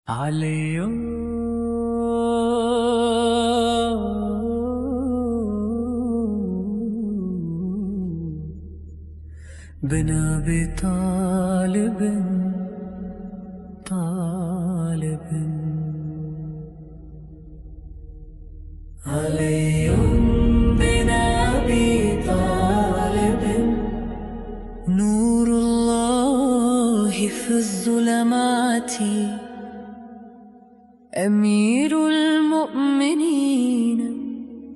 علي بن أبي طالب علي بن أبي طالب نور الله في الظلمات أمير المؤمنين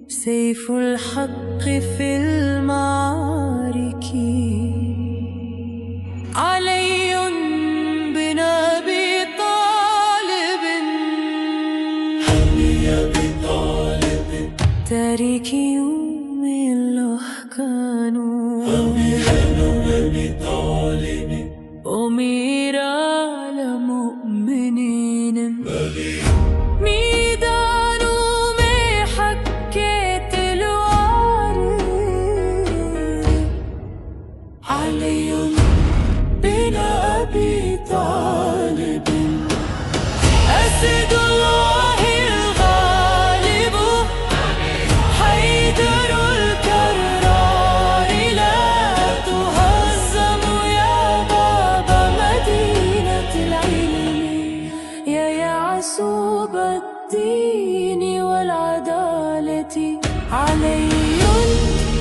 سيف الحق في المعارك علي بن أبي طالب تاريخ يوم الله كانوا أمير المؤمنين ميدان में हक़-ए तलवार علي بن أبي طالب أسد الله الغالب حيدر الكرار لا تهزم يا باب مدينة العلم يا يعصوب الدين والعدالة علي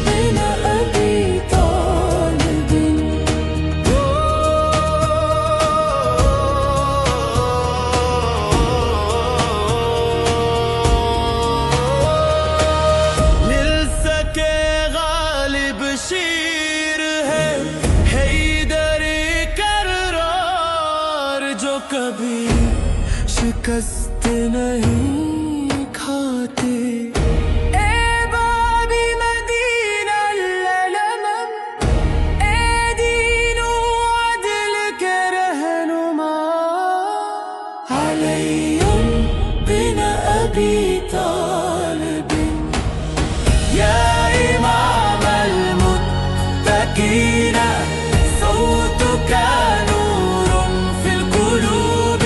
بن أبي طالب मिल गालिब शीर है हैदर कररार जो कभी शिकस्त नहीं खाते ए बाबी मदीना ललमम ए दीन अदल के रहनुमा علي بن أبي طالب يا إمام المتقين صوتك نور في القلوب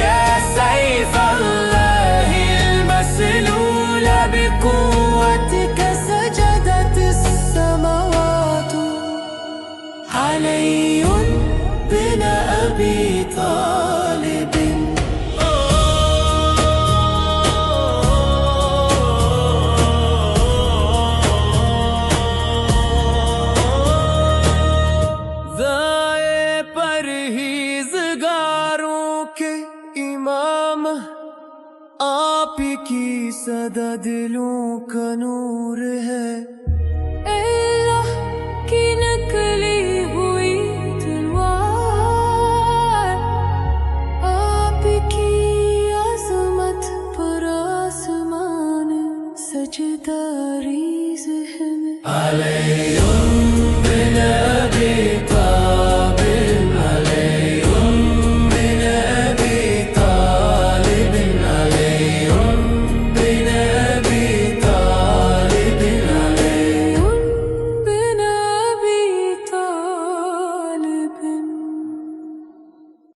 يا سيف الله المسلول بقوتك سجدت السماوات علي بن أبي طالب ज़ाए परहेज़गारों के इमाम आप की सदा दिलों का नूर है अल्लाह की नकली हुई तलवार आपकी अज़मत पर आसमान सजदा रेज़ है علي